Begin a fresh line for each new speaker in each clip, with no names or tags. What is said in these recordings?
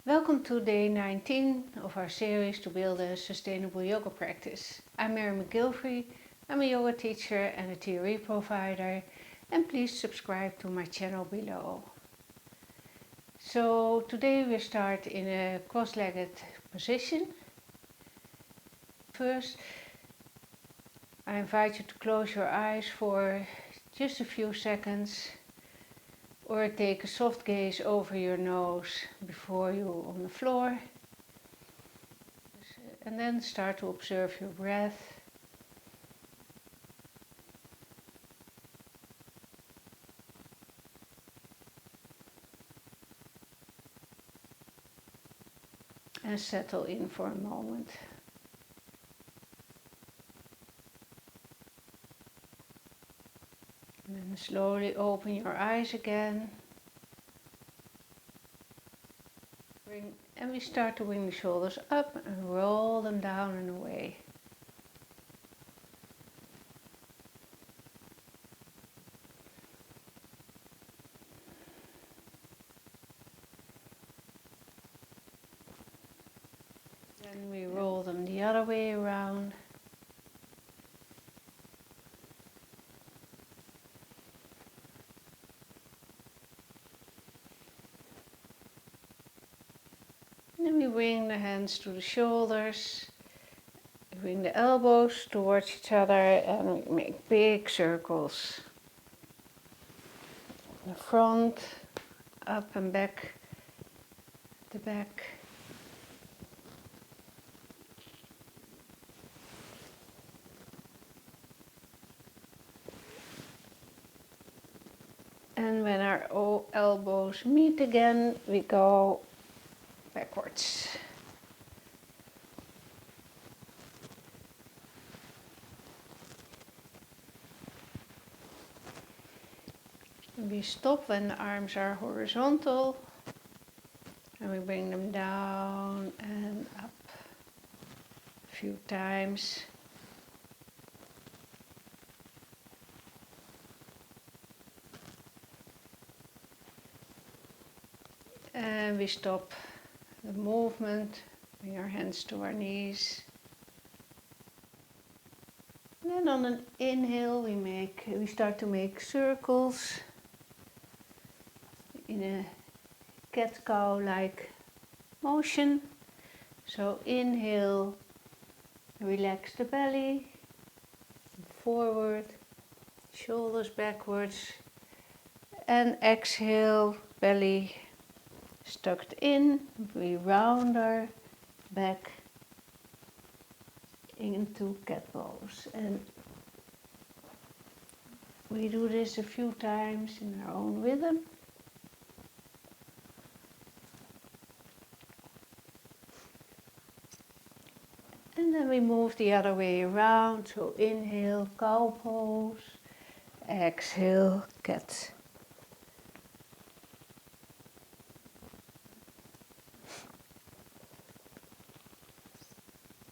Welcome to day 19 of our series to build a sustainable yoga practice. I'm Gillavry, I'm a yoga teacher and a theory provider, and please subscribe to my channel below. So today we start in a cross-legged position. First, I invite you to close your eyes for just a few seconds, or take a soft gaze over your nose before you on the floor. And then start to observe your breath. And settle in for a moment. And then slowly open your eyes again. And we start to bring the shoulders up and roll them down and away. Then we roll them the other way around. And then we bring the hands to the shoulders. We bring the elbows towards each other and we make big circles. The front, up and back, the back. And when our elbows meet again, we go backwards. And we stop when the arms are horizontal. And we bring them down and up a few times. And we stop the movement, bring our hands to our knees. And then on an inhale we start to make circles in a cat-cow-like motion. So inhale, relax the belly, forward, shoulders backwards, and exhale, belly tucked in, we round our back into cat pose. And we do this a few times in our own rhythm. And then we move the other way around, so inhale, cow pose, exhale, cat.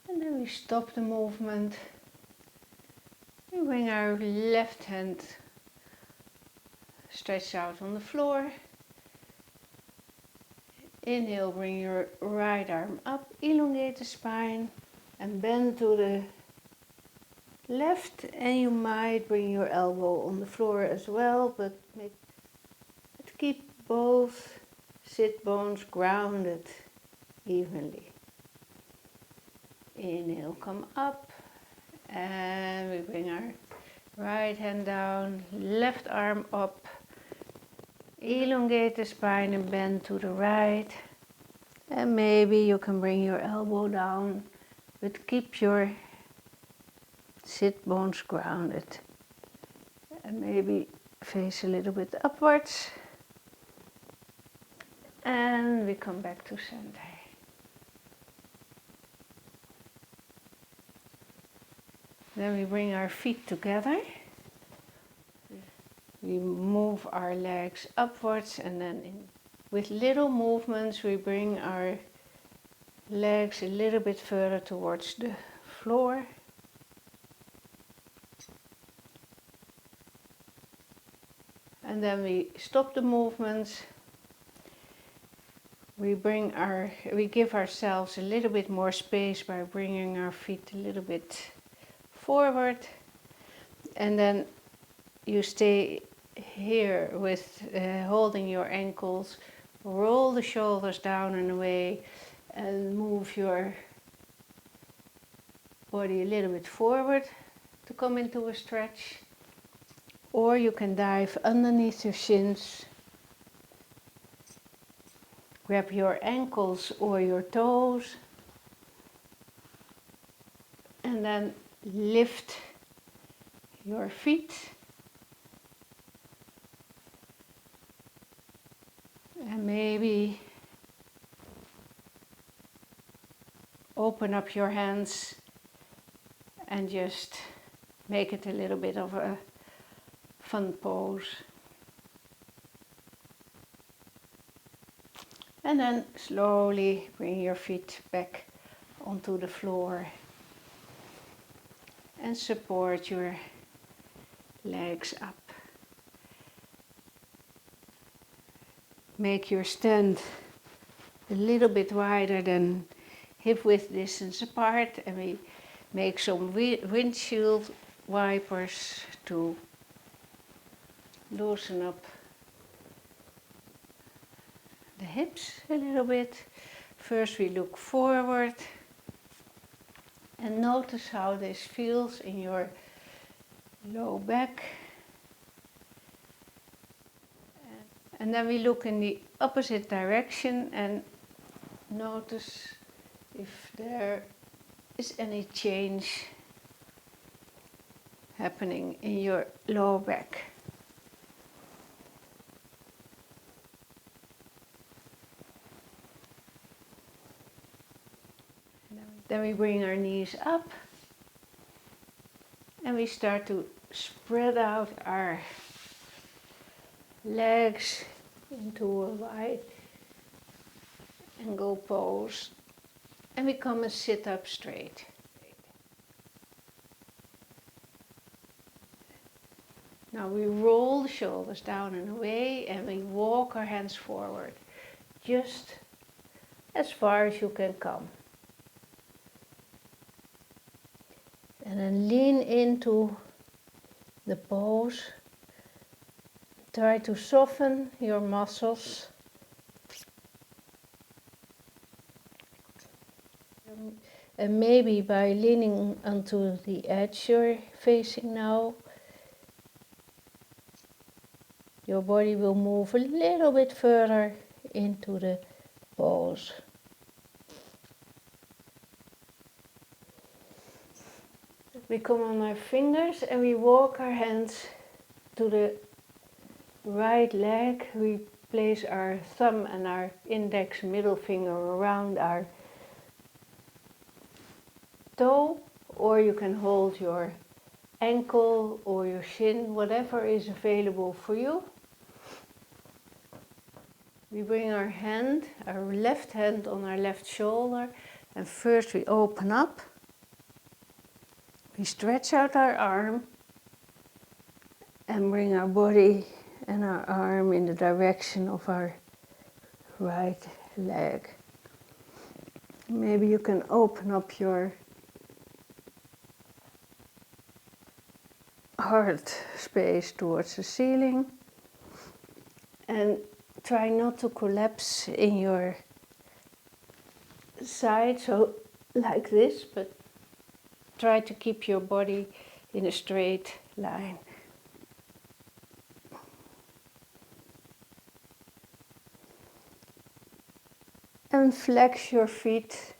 And then we stop the movement. We bring our left hand stretched out on the floor. Inhale, bring your right arm up, elongate the spine and bend to the left, and you might bring your elbow on the floor as well, but keep both sit bones grounded evenly. Inhale, come up, and we bring our right hand down, left arm up, elongate the spine and bend to the right. And maybe you can bring your elbow down, but keep your sit bones grounded. And maybe face a little bit upwards. And we come back to center. Then we bring our feet together. We move our legs upwards, and then with little movements we bring our legs a little bit further towards the floor. And then we stop the movements. we give ourselves a little bit more space by bringing our feet a little bit forward, and then you stay here with holding your ankles, roll the shoulders down and away, and move your body a little bit forward to come into a stretch. Or you can dive underneath your shins, grab your ankles or your toes, and then lift your feet. And maybe open up your hands and just make it a little bit of a fun pose. And then slowly bring your feet back onto the floor and support your legs up. Make your stand a little bit wider than hip width distance apart, and we make some windshield wipers to loosen up the hips a little bit. First we look forward and notice how this feels in your low back. And then we look in the opposite direction and notice if there is any change happening in your lower back. Then we bring our knees up and we start to spread out our legs into a wide angle pose, and we come and sit up straight. Now we roll the shoulders down and away, and we walk our hands forward just as far as you can come. And then lean into the pose. Try to soften your muscles. And maybe by leaning onto the edge you're facing now, your body will move a little bit further into the pose. We come on our fingers and we walk our hands to the right leg. We place our thumb and our index middle finger around our toe, or you can hold your ankle or your shin, whatever is available for you. We bring our left hand on our left shoulder, and first we open up. We stretch out our arm and bring our body and our arm in the direction of our right leg. Maybe you can open up your heart space towards the ceiling and try not to collapse in your side, so like this, but try to keep your body in a straight line. And flex your feet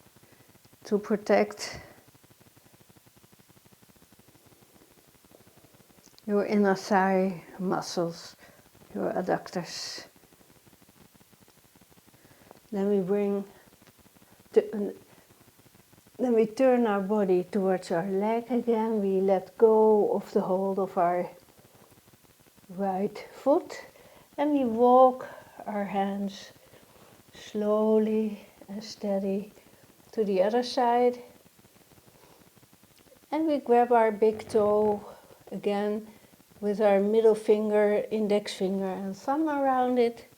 to protect your inner thigh muscles, your adductors. Then we turn our body towards our leg again. We let go of the hold of our right foot and we walk our hands slowly and steady to the other side. And we grab our big toe again with our middle finger, index finger and thumb around it.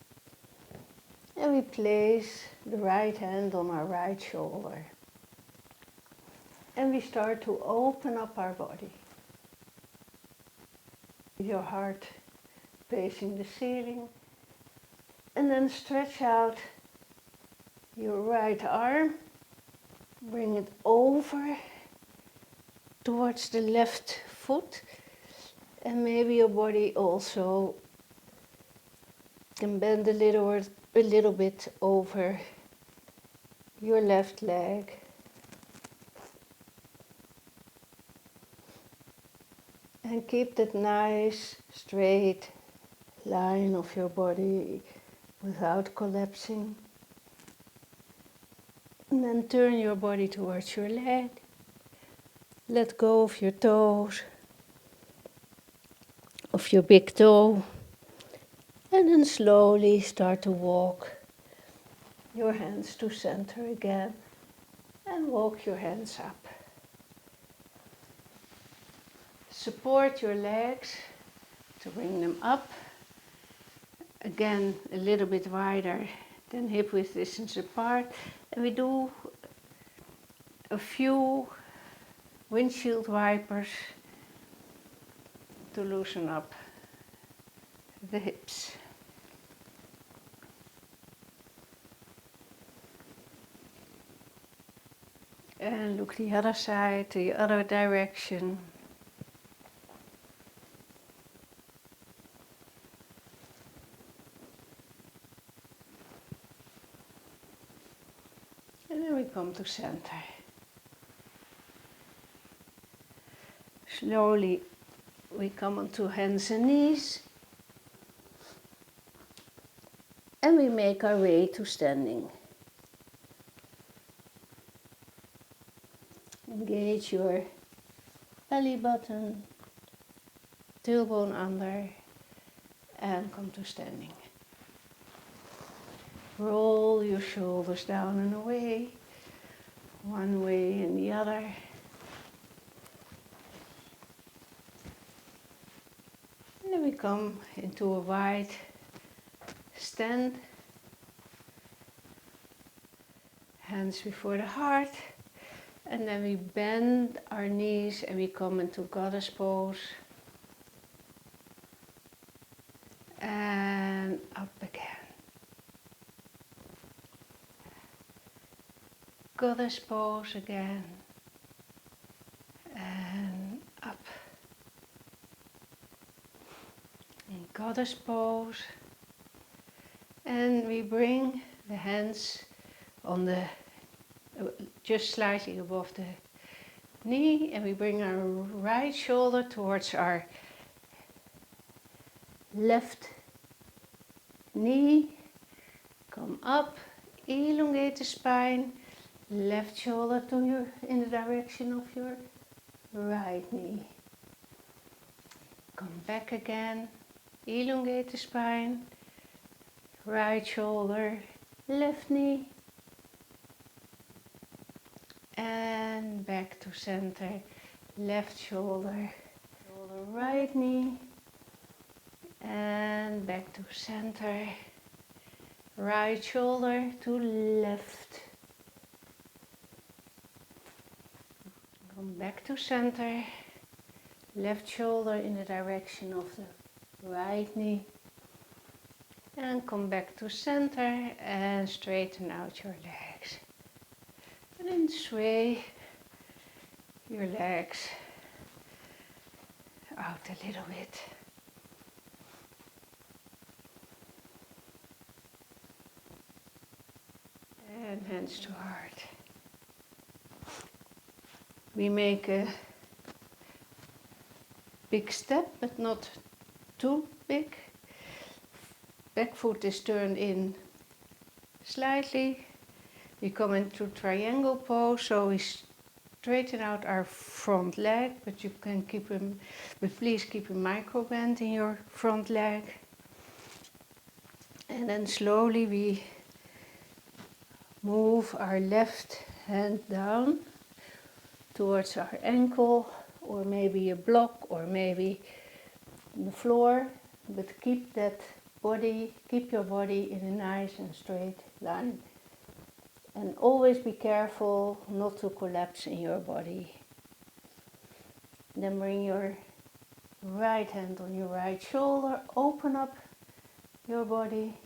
And we place the right hand on our right shoulder. And we start to open up our body. Your heart facing the ceiling. And then stretch out your right arm. Bring it over towards the left foot. And maybe your body also can bend a little bit over your left leg. And keep that nice straight line of your body without collapsing. And then turn your body towards your leg. Let go of your toes, of your big toe. And then slowly start to walk your hands to center again. And walk your hands up. Support your legs to bring them up. Again, a little bit wider than hip width distance apart. And we do a few windshield wipers to loosen up the hips. And look the other side, the other direction. And then we come to center. Slowly we come onto hands and knees. And we make our way to standing. Engage your belly button, tailbone under, and come to standing. Roll your shoulders down and away, one way and the other. And then we come into a wide stand. Hands before the heart. And then we bend our knees and we come into goddess pose. And up again. Goddess pose again. And up. In goddess pose. And we bring the hands on the just slightly above the knee, and we bring our right shoulder towards our left knee. Come up, elongate the spine, left shoulder in the direction of your right knee. Come back again, elongate the spine, right shoulder, left knee. And back to center, left shoulder, right knee, and back to center, right shoulder to left, come back to center, left shoulder in the direction of the right knee, and come back to center and straighten out your legs. And then sway your legs out a little bit. And hands to heart. We make a big step, but not too big. Back foot is turned in slightly. We come into triangle pose, so we straighten out our front leg, but you can keep them, but please keep a micro bend in your front leg. And then slowly we move our left hand down towards our ankle, or maybe a block, or maybe the floor, but keep that keep your body in a nice and straight line. And always be careful not to collapse in your body. Then bring your right hand on your right shoulder, open up your body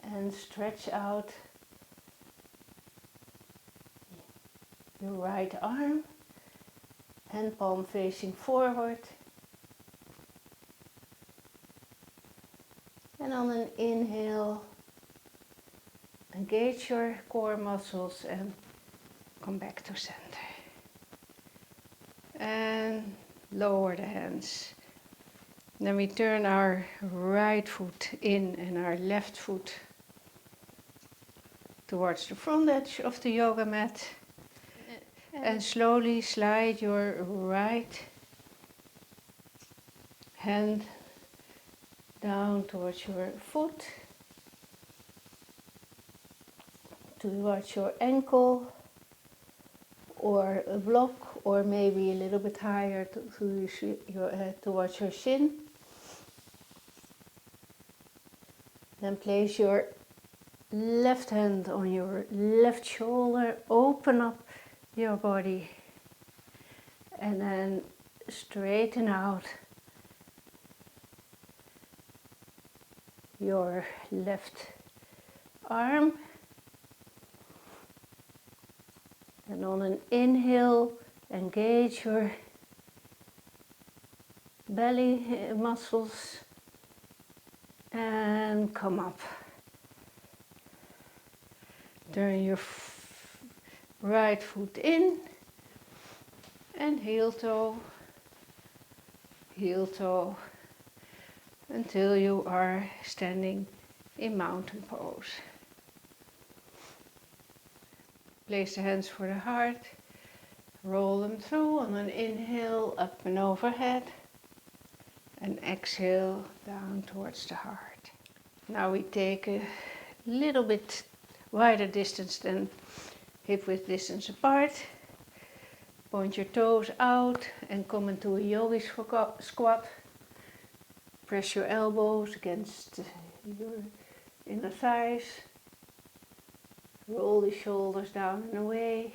and stretch out your right arm, hand palm facing forward. And on an inhale, engage your core muscles and come back to center. And lower the hands. Then we turn our right foot in and our left foot towards the front edge of the yoga mat. And slowly slide your right hand down towards your foot, towards your ankle, or a block, or maybe a little bit higher towards your shin. Then place your left hand on your left shoulder, open up your body, and then straighten out your left arm. And on an inhale, engage your belly muscles and come up. Turn your right foot in and heel toe, until you are standing in mountain pose. Place the hands for the heart, roll them through on an inhale up and overhead, and exhale down towards the heart. Now we take a little bit wider distance than hip width distance apart. Point your toes out and come into a yogi squat. Press your elbows against your inner thighs. Roll the shoulders down and away.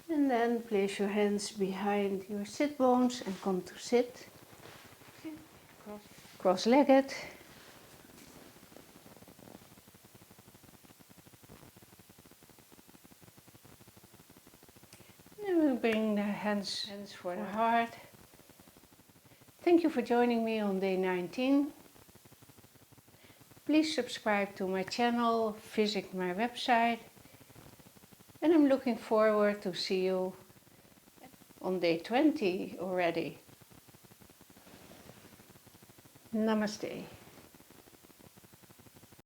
And then place your hands behind your sit bones and come to sit. Cross-legged. And we bring the hands for the heart. Thank you for joining me on day 19. Please subscribe to my channel, visit my website, and I'm looking forward to see you on day 20 already. Namaste.